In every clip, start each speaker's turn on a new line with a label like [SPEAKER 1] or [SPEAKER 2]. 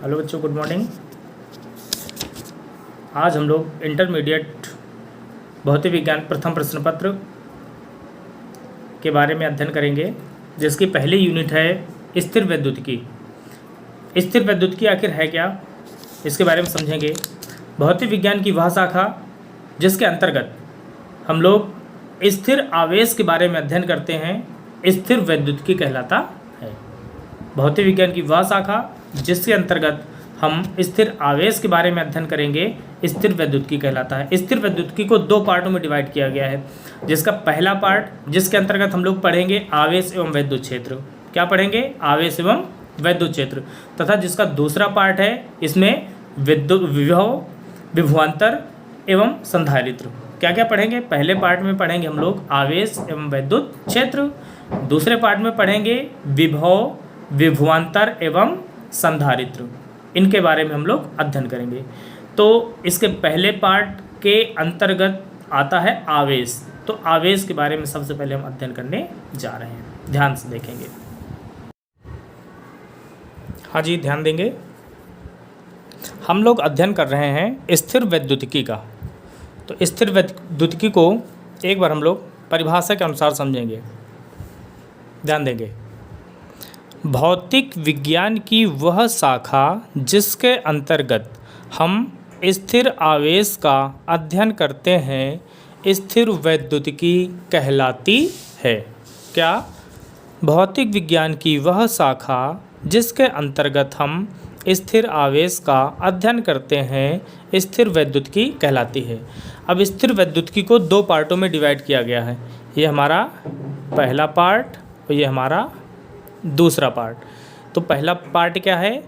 [SPEAKER 1] Hello बच्चों, good morning. आज हम लोग इंटरमीडिएट भौतिक विज्ञान प्रथम प्रश्न पत्र के बारे में अध्ययन करेंगे, जिसकी पहली यूनिट है स्थिर वैद्युतिकी। स्थिर वैद्युतिकी आखिर है क्या, इसके बारे में समझेंगे। भौतिक विज्ञान की वह शाखा जिसके अंतर्गत हम लोग स्थिर आवेश के बारे में अध्ययन करते हैं, स्थिर वैद्युतिकी कहलाता है। भौतिक विज्ञान की वह शाखा जिसके अंतर्गत हम स्थिर आवेश के बारे में अध्ययन करेंगे, स्थिर वैद्युतिकी कहलाता है। स्थिर वैद्युतिकी को दो पार्टों में डिवाइड किया गया है, जिसका पहला पार्ट जिसके अंतर्गत हम लोग पढ़ेंगे आवेश एवं वैद्युत क्षेत्र। क्या पढ़ेंगे? आवेश एवं वैद्युत क्षेत्र। तथा जिसका दूसरा पार्ट है, इसमें विद्युत विभव, विभवांतर एवं संधारित्र। क्या क्या पढ़ेंगे? पहले पार्ट में पढ़ेंगे हम लोग आवेश एवं वैद्युत क्षेत्र, दूसरे पार्ट में पढ़ेंगे विभव, विभवांतर एवं संधारित्र। इनके बारे में हम लोग अध्ययन करेंगे। तो इसके पहले पार्ट के अंतर्गत आता है आवेश। तो आवेश के बारे में सबसे पहले हम अध्ययन करने जा रहे हैं, ध्यान से देखेंगे। हाँ जी, ध्यान देंगे। हम लोग अध्ययन कर रहे हैं स्थिर वैद्युतिकी का। तो स्थिर वैद्युतिकी को एक बार हम लोग परिभाषा के अनुसार समझेंगे, ध्यान देंगे। भौतिक विज्ञान की वह शाखा जिसके अंतर्गत हम स्थिर आवेश का अध्ययन करते हैं, स्थिर वैद्युतिकी कहलाती है। क्या? भौतिक विज्ञान की वह शाखा जिसके अंतर्गत हम स्थिर आवेश का अध्ययन करते हैं, स्थिर वैद्युतिकी कहलाती है। अब स्थिर वैद्युतिकी को दो पार्टों में डिवाइड किया गया है। ये हमारा पहला पार्ट और ये हमारा दूसरा पार्ट। तो पहला पार्ट क्या है?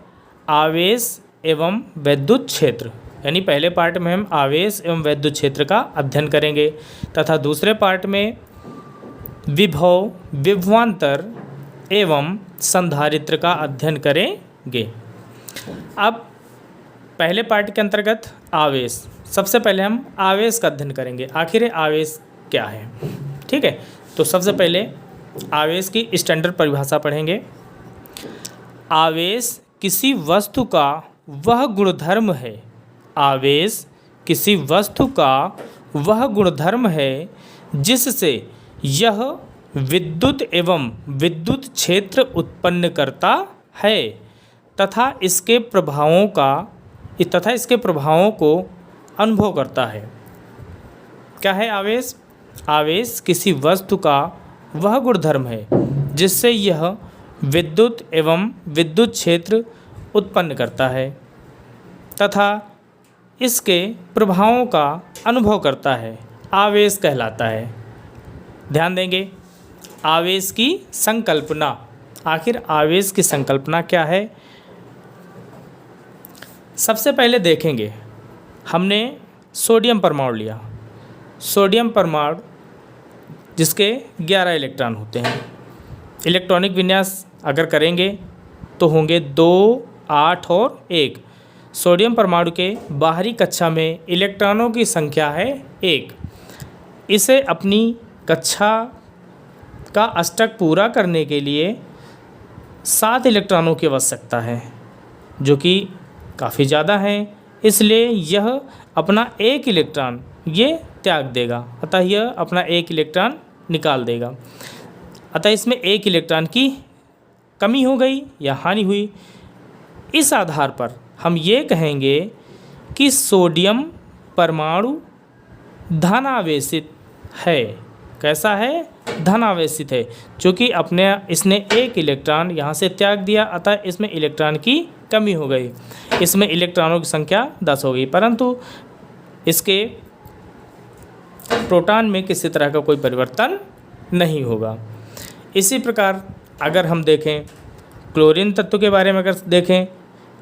[SPEAKER 1] आवेश एवं वैद्युत क्षेत्र। यानी पहले पार्ट में हम आवेश एवं वैद्युत क्षेत्र का अध्ययन करेंगे, तथा दूसरे पार्ट में विभव, विभवांतर एवं संधारित्र का अध्ययन करेंगे। अब पहले पार्ट के अंतर्गत आवेश, सबसे पहले हम आवेश का अध्ययन करेंगे। आखिर आवेश क्या है? ठीक है, तो सबसे पहले आवेश की स्टैंडर्ड परिभाषा पढ़ेंगे। आवेश किसी वस्तु का वह गुणधर्म है। आवेश किसी वस्तु का वह गुणधर्म है जिससे यह विद्युत एवं विद्युत क्षेत्र उत्पन्न करता है तथा इसके प्रभावों को अनुभव करता है। क्या है आवेश? आवेश किसी वस्तु का वह गुणधर्म है जिससे यह विद्युत एवं विद्युत क्षेत्र उत्पन्न करता है तथा इसके प्रभावों का अनुभव करता है, आवेश कहलाता है। ध्यान देंगे। आवेश की संकल्पना। आखिर आवेश की संकल्पना क्या है? सबसे पहले देखेंगे, हमने सोडियम परमाणु लिया। सोडियम परमाणु जिसके 11 इलेक्ट्रॉन होते हैं। इलेक्ट्रॉनिक विन्यास अगर करेंगे तो होंगे 2, 8 और 1। सोडियम परमाणु के बाहरी कक्षा में इलेक्ट्रॉनों की संख्या है 1। इसे अपनी कक्षा का अष्टक पूरा करने के लिए 7 इलेक्ट्रॉनों की आवश्यकता है, जो कि काफ़ी ज़्यादा है। इसलिए यह अपना 1 इलेक्ट्रॉन ये त्याग देगा, अतः यह अपना 1 इलेक्ट्रॉन निकाल देगा। अतः इसमें 1 इलेक्ट्रॉन की कमी हो गई या हानि हुई। इस आधार पर हम ये कहेंगे कि सोडियम परमाणु धनावेशित है। कैसा है? धनावेशित है, क्योंकि इसने 1 इलेक्ट्रॉन यहाँ से त्याग दिया, अतः इसमें इलेक्ट्रॉन की कमी हो गई। इसमें इलेक्ट्रॉनों की संख्या 10 हो गई, परंतु इसके प्रोटॉन में किसी तरह का कोई परिवर्तन नहीं होगा। इसी प्रकार अगर हम देखें क्लोरीन तत्व के बारे में अगर देखें,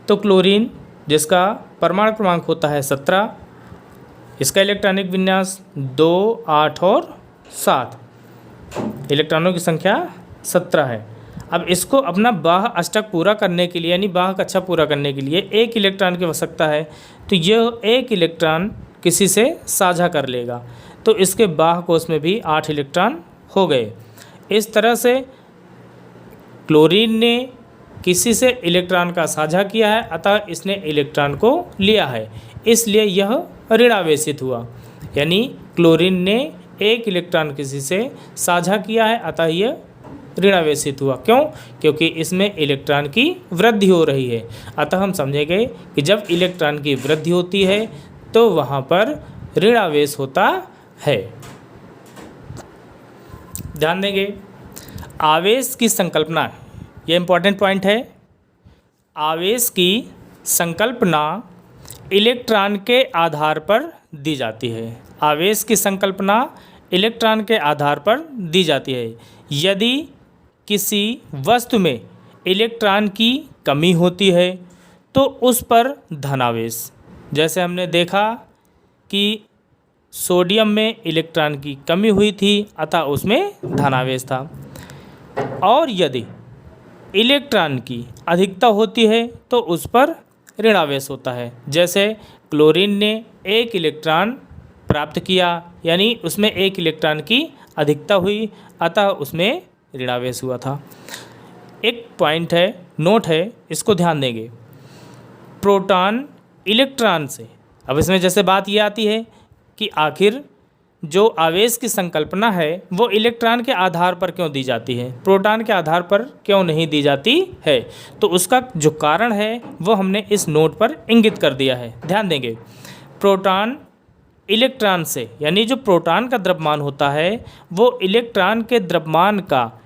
[SPEAKER 1] तो क्लोरीन जिसका परमाणु क्रमांक होता है 17, इसका इलेक्ट्रॉनिक विन्यास 2, 8 और 7, इलेक्ट्रॉनों की संख्या 17 है। अब इसको अपना बाह्य अष्टक पूरा करने के लिए, यानी बाह्य कक्षा पूरा करने के लिए 1 इलेक्ट्रॉन की आवश्यकता है, तो यह 1 इलेक्ट्रॉन किसी से साझा कर लेगा, तो इसके बाह्य कोश में भी 8 इलेक्ट्रॉन हो गए। इस तरह से क्लोरीन ने किसी से इलेक्ट्रॉन का साझा किया है, अतः इसने इलेक्ट्रॉन को लिया है, इसलिए यह ऋणावेशित हुआ। यानी क्लोरीन ने एक इलेक्ट्रॉन किसी से साझा किया है, अतः यह ऋणावेशित हुआ। क्यों? क्योंकि इसमें इलेक्ट्रॉन की वृद्धि हो रही है। अतः हम समझेंगे कि जब इलेक्ट्रॉन की वृद्धि होती है तो वहाँ पर ऋणावेश होता है। ध्यान देंगे, आवेश की संकल्पना, ये इंपॉर्टेंट पॉइंट है। आवेश की संकल्पना इलेक्ट्रॉन के आधार पर दी जाती है। आवेश की संकल्पना इलेक्ट्रॉन के आधार पर दी जाती है। यदि किसी वस्तु में इलेक्ट्रॉन की कमी होती है तो उस पर धनावेश, जैसे हमने देखा कि सोडियम में इलेक्ट्रॉन की कमी हुई थी, अतः उसमें धनावेश था। और यदि इलेक्ट्रॉन की अधिकता होती है तो उस पर ऋणावेश होता है। जैसे क्लोरीन ने एक इलेक्ट्रॉन प्राप्त किया, यानी उसमें एक इलेक्ट्रॉन की अधिकता हुई, अतः उसमें ऋणावेश हुआ था। एक पॉइंट है, नोट है, इसको ध्यान देंगे। प्रोटॉन इलेक्ट्रॉन से, अब इसमें जैसे बात ये आती है कि आखिर जो आवेश की संकल्पना है वो इलेक्ट्रॉन के आधार पर क्यों दी जाती है, प्रोटॉन के आधार पर क्यों नहीं दी जाती है, तो उसका जो कारण है वो हमने इस नोट पर इंगित कर दिया है। ध्यान देंगे, प्रोटॉन इलेक्ट्रॉन से, यानी जो प्रोटॉन का द्रव्यमान होता है वो इलेक्ट्रॉन के द्रव्यमान का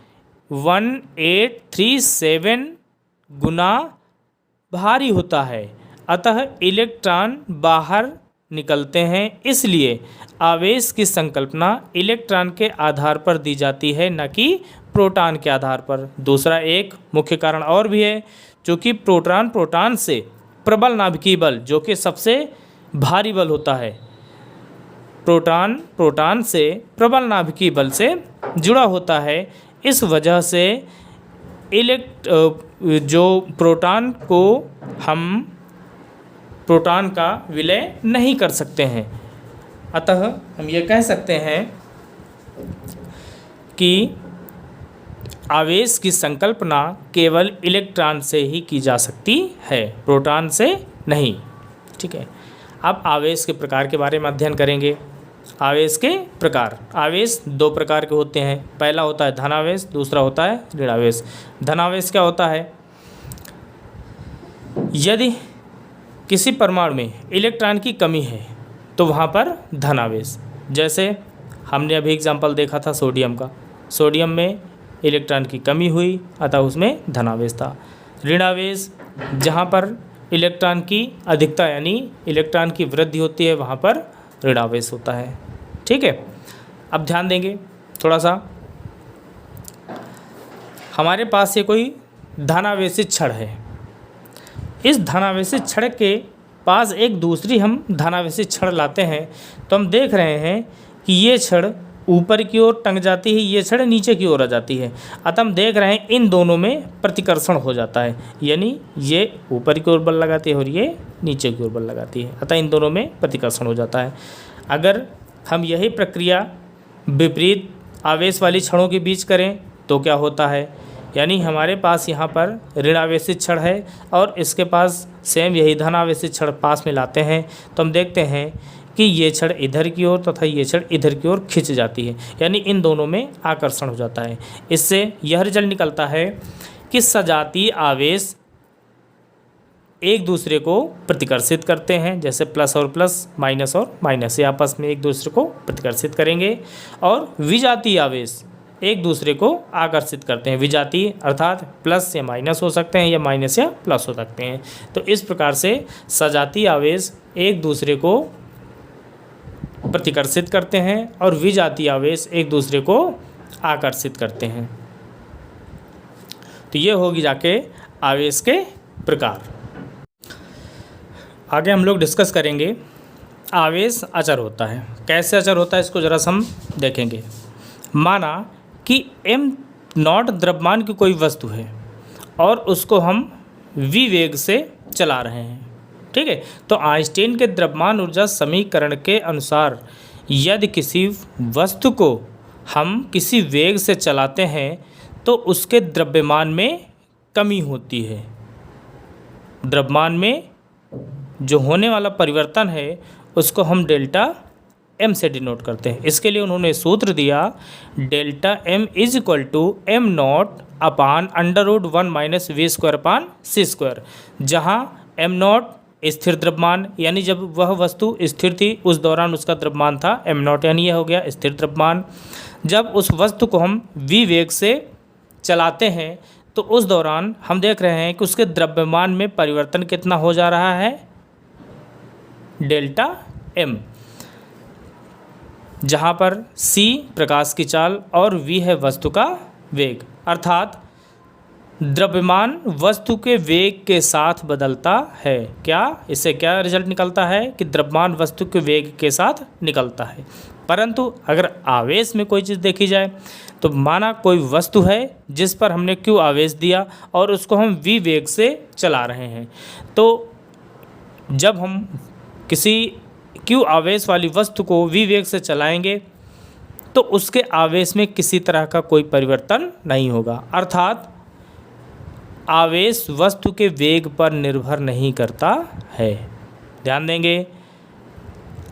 [SPEAKER 1] 1837 गुना भारी होता है, अतः इलेक्ट्रॉन बाहर निकलते हैं। इसलिए आवेश की संकल्पना इलेक्ट्रॉन के आधार पर दी जाती है, न कि प्रोटॉन के आधार पर। दूसरा एक मुख्य कारण और भी है, चूँकि प्रोटॉन से प्रबल नाभिकीय बल, जो कि सबसे भारी बल होता है, प्रोटॉन से प्रबल नाभिकीय बल से जुड़ा होता है। इस वजह से जो प्रोटॉन को हम प्रोटॉन का विलय नहीं कर सकते हैं। अतः हम ये कह सकते हैं कि आवेश की संकल्पना केवल इलेक्ट्रॉन से ही की जा सकती है, प्रोटॉन से नहीं। ठीक है, अब आवेश के प्रकार के बारे में अध्ययन करेंगे। आवेश के प्रकार, आवेश दो प्रकार के होते हैं। पहला होता है धनावेश, दूसरा होता है ऋणावेश। धनावेश क्या होता है? यदि किसी परमाणु में इलेक्ट्रॉन की कमी है तो वहाँ पर धनावेश, जैसे हमने अभी एग्जाम्पल देखा था सोडियम का, सोडियम में इलेक्ट्रॉन की कमी हुई, अतः उसमें धनावेश था। ऋणावेश, जहाँ पर इलेक्ट्रॉन की अधिकता यानी इलेक्ट्रॉन की वृद्धि होती है, वहाँ पर ऋणावेश होता है। ठीक है, अब ध्यान देंगे थोड़ा सा। हमारे पास ये कोई धनावेशित छड़ है, इस धनावेशित छड़ के पास एक दूसरी हम धनावेशित छड़ लाते हैं, तो हम देख रहे हैं कि ये छड़ ऊपर की ओर टंग जाती है, ये छड़ नीचे की ओर आ जाती है। अतः हम देख रहे हैं इन दोनों में प्रतिकर्षण हो जाता है, यानी ये ऊपर की ओर बल लगाती है और ये नीचे की ओर बल लगाती है, अतः इन दोनों में प्रतिकर्षण हो जाता है। अगर हम यही प्रक्रिया विपरीत आवेश वाली छड़ों के बीच करें तो क्या होता है, यानी हमारे पास यहाँ पर ऋणावेशित छड़ है और इसके पास सेम यही धनावेशित छड़ पास में लाते हैं, तो हम देखते हैं कि ये छड़ इधर की ओर तथा ये छड़ इधर की ओर खिंच जाती है, यानी इन दोनों में आकर्षण हो जाता है। इससे यह रिजल्ट निकलता है कि सजातीय आवेश एक दूसरे को प्रतिकर्षित करते हैं, जैसे प्लस और प्लस, माइनस और माइनस, ये आपस में एक दूसरे को प्रतिकर्षित करेंगे। और विजातीय आवेश एक दूसरे को आकर्षित करते हैं। विजातीय अर्थात प्लस या माइनस हो सकते हैं या माइनस या प्लस हो सकते हैं। तो इस प्रकार से सजातीय आवेश एक दूसरे को प्रतिकर्षित करते हैं और विजातीय आवेश एक दूसरे को आकर्षित करते हैं। तो ये होगी जाके आवेश के प्रकार। आगे हम लोग डिस्कस करेंगे आवेश अचर होता है। कैसे अचर होता है इसको ज़रा हम देखेंगे। माना कि m0 द्रव्यमान की कोई वस्तु है और उसको हम v वेग से चला रहे हैं, ठीक है। तो आइंस्टीन के द्रव्यमान ऊर्जा समीकरण के अनुसार यदि किसी वस्तु को हम किसी वेग से चलाते हैं तो उसके द्रव्यमान में कमी होती है। द्रव्यमान में जो होने वाला परिवर्तन है उसको हम डेल्टा एम से डिनोट करते हैं। इसके लिए उन्होंने सूत्र दिया delta M is equal to M not upon under root 1 minus V square upon C square, जहाँ एम नॉट स्थिर द्रव्यमान यानी जब वह वस्तु स्थिर थी उस दौरान उसका द्रव्यमान था एम नॉट, यानी यह हो गया स्थिर द्रव्यमान। जब उस वस्तु को हम वी वेग से चलाते हैं तो उस दौरान हम देख रहे हैं कि उसके द्रव्यमान में परिवर्तन कितना हो जा रहा है, डेल्टा एम, जहाँ पर c प्रकाश की चाल और v है वस्तु का वेग। अर्थात द्रव्यमान वस्तु के वेग के साथ बदलता है। क्या इससे क्या रिजल्ट निकलता है कि द्रव्यमान वस्तु के वेग के साथ निकलता है। परंतु अगर आवेश में कोई चीज़ देखी जाए तो माना कोई वस्तु है जिस पर हमने q आवेश दिया और उसको हम v वेग से चला रहे हैं, तो जब हम किसी q आवेश वाली वस्तु को v वेग से चलाएंगे तो उसके आवेश में किसी तरह का कोई परिवर्तन नहीं होगा। अर्थात आवेश वस्तु के वेग पर निर्भर नहीं करता है। ध्यान देंगे,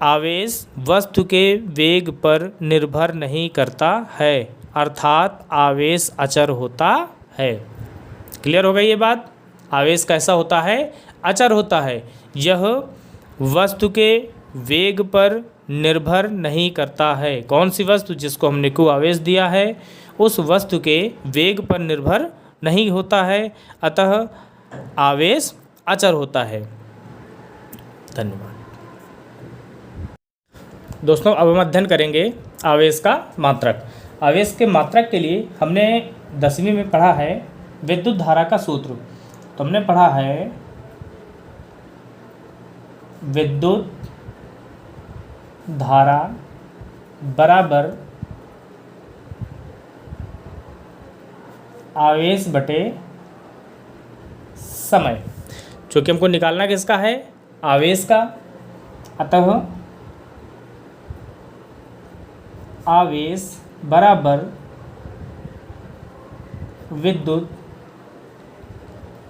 [SPEAKER 1] आवेश वस्तु के वेग पर निर्भर नहीं करता है, अर्थात आवेश अचर होता है। क्लियर हो गई ये बात। आवेश कैसा होता है, अचर होता है। यह वस्तु के वेग पर निर्भर नहीं करता है। कौन सी वस्तु, जिसको हमने q आवेश दिया है उस वस्तु के वेग पर निर्भर नहीं होता है, अतः आवेश अचर होता है। धन्यवाद दोस्तों। अब हम अध्ययन करेंगे आवेश का मात्रक। आवेश के मात्रक के लिए हमने 10वीं में पढ़ा है विद्युत धारा का सूत्र। तो हमने पढ़ा है विद्युत धारा बराबर आवेश बटे समय। चूँकि हमको निकालना किसका है, आवेश का, अतः आवेश बराबर विद्युत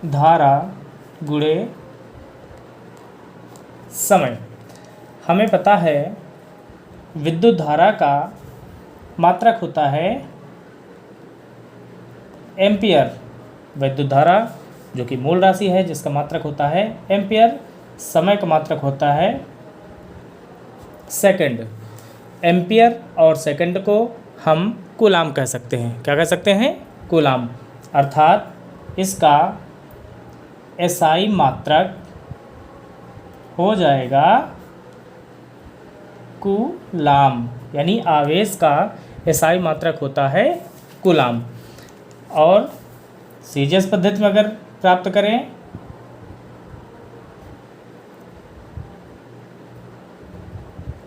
[SPEAKER 1] धारा गुणे समय। हमें पता है विद्युत धारा का मात्रक होता है एम्पियर। विद्युत धारा जो कि मूल राशि है जिसका मात्रक होता है एम्पियर, समय का मात्रक होता है सेकंड। एम्पियर और सेकंड को हम कूलाम कह सकते हैं। क्या कह सकते हैं, कूलाम। अर्थात इसका एसआई मात्रक हो जाएगा कूलाम, यानी आवेश का एसआई मात्रक होता है कूलाम। और सीजीएस पद्धति में अगर प्राप्त करें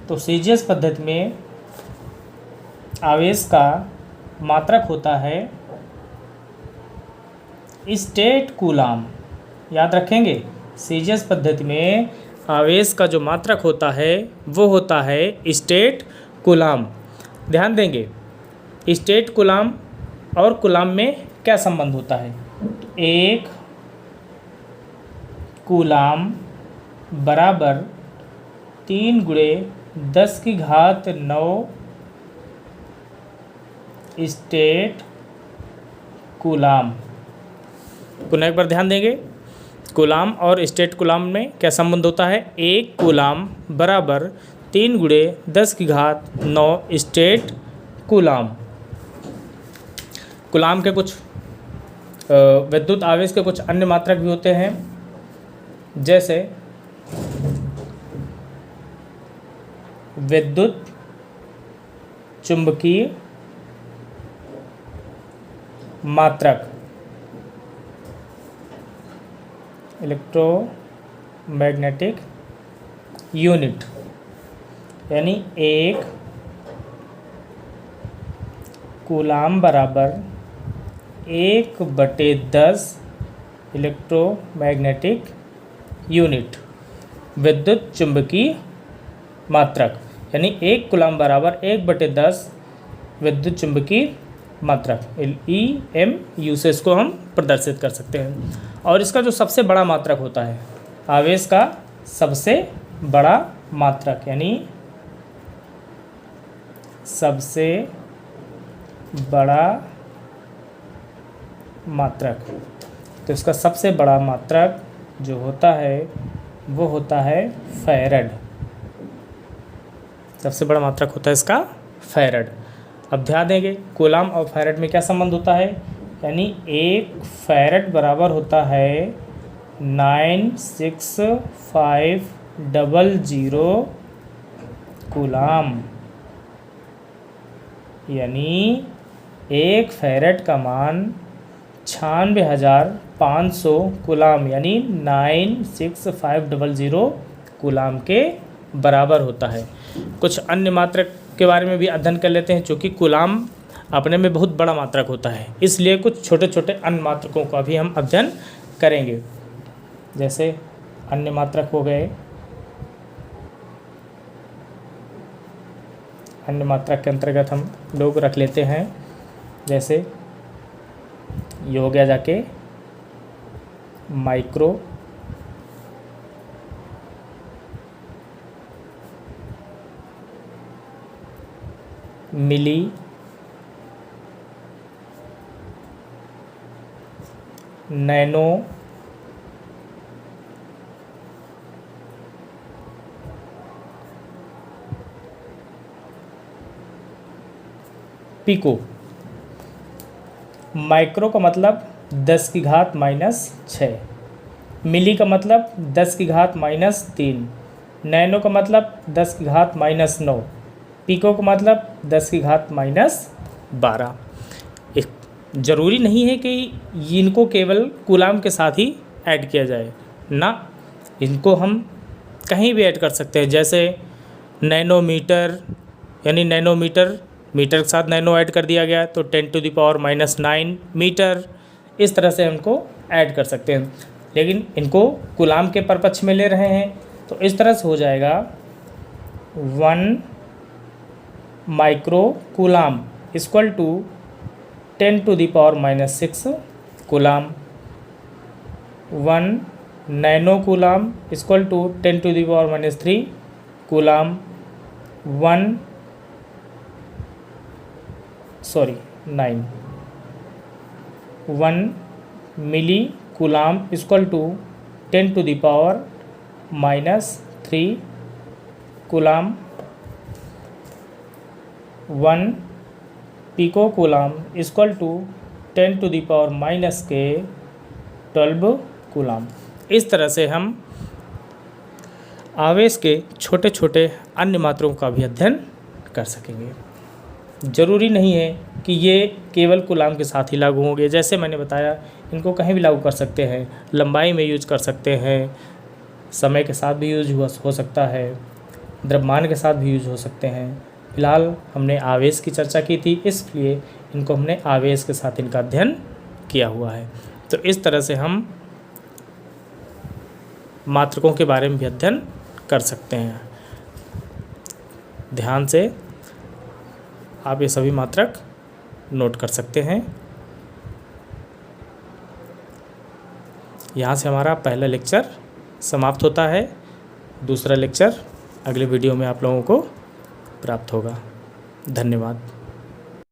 [SPEAKER 1] तो सीजीएस पद्धति में आवेश का मात्रक होता है स्टेट कूलाम। याद रखेंगे, सीजीएस पद्धति में आवेश का जो मात्रक होता है वो होता है स्टेट कूलाम। ध्यान देंगे, स्टेट कूलाम और कूलाम में क्या संबंध होता है। एक कूलाम बराबर 3 गुणे 10 की घात 9 स्टेट कूलाम। पुनः एक बार ध्यान देंगे, कूलाम और स्टेट कूलाम में क्या संबंध होता है। एक कूलाम बराबर 3 गुणे 10 की घात 9 स्टेट कूलाम। कूलाम के कुछ विद्युत आवेश के कुछ अन्य मात्रक भी होते हैं, जैसे विद्युत चुंबकीय मात्रक, इलेक्ट्रोमैग्नेटिक यूनिट, यानी एक कूलाम बराबर 1/10 इलेक्ट्रोमैग्नेटिक यूनिट विद्युत चुंबकीय मात्रक, यानी एक कूलाम बराबर 1/10 विद्युत चुंबकीय मात्रक, LEMU से इसको हम प्रदर्शित कर सकते हैं। और इसका जो सबसे बड़ा मात्रक होता है, आवेश का सबसे बड़ा मात्रक यानी सबसे बड़ा मात्रक, तो इसका सबसे बड़ा मात्रक जो होता है वो होता है फैरड। सबसे बड़ा मात्रक होता है इसका फैरड। अब ध्यान देंगे कूलाम और फैरड में क्या संबंध होता है, यानी एक फैरड बराबर होता है 96500 कूलाम, यानी एक फैरड का मान 96,500 कूलाम यानी 96500 कूलाम के बराबर होता है। कुछ अन्य मात्रक के बारे में भी अध्ययन कर लेते हैं, चूँकि कूलाम अपने में बहुत बड़ा मात्रक होता है, इसलिए कुछ छोटे छोटे अन्य मात्रकों का भी हम अध्ययन करेंगे। जैसे अन्य मात्रक हो गए, अन्य मात्रक के अंतर्गत हम लोग रख लेते हैं, जैसे ये हो गया जाके माइक्रो, मिली, नैनो, पिको। माइक्रो का मतलब 10⁻⁻⁶, मिली का मतलब 10⁻⁻3, नैनो का मतलब 10⁻⁻9, पिको का मतलब 10⁻⁻12। ज़रूरी नहीं है कि इनको केवल कूलाम के साथ ही ऐड किया जाए ना, इनको हम कहीं भी ऐड कर सकते हैं। जैसे नैनोमीटर, यानी नैनोमीटर, मीटर के साथ नैनो ऐड कर दिया गया तो 10⁻⁻9 मीटर, इस तरह से हमको ऐड कर सकते हैं। लेकिन इनको कूलाम के परपक्ष में ले रहे हैं तो इस तरह से हो जाएगा 1 micro coulomb equal to 10⁻⁻6 coulomb, 1 nano coulomb equal to 10⁻⁻3 coulomb, 1 milli coulomb equal to 10⁻⁻3 coulomb, 1 pico coulomb equal to 10⁻⁻12 coulomb. इस तरह से हम आवेश के छोटे छोटे अन्य मात्राओं का भी अध्ययन कर सकेंगे। ज़रूरी नहीं है कि ये केवल कूलाम के साथ ही लागू होंगे, जैसे मैंने बताया इनको कहीं भी लागू कर सकते हैं, लंबाई में यूज कर सकते हैं, समय के साथ भी यूज हो सकता है, द्रव्यमान के साथ भी यूज हो सकते हैं। फिलहाल हमने आवेश की चर्चा की थी, इसलिए इनको हमने आवेश के साथ इनका अध्ययन किया हुआ है। तो इस तरह से हम मात्रकों के बारे में भी अध्ययन कर सकते हैं। ध्यान से आप ये सभी मात्रक नोट कर सकते हैं। यहाँ से हमारा पहला लेक्चर समाप्त होता है। दूसरा लेक्चर अगले वीडियो में आप लोगों को प्राप्त होगा। धन्यवाद।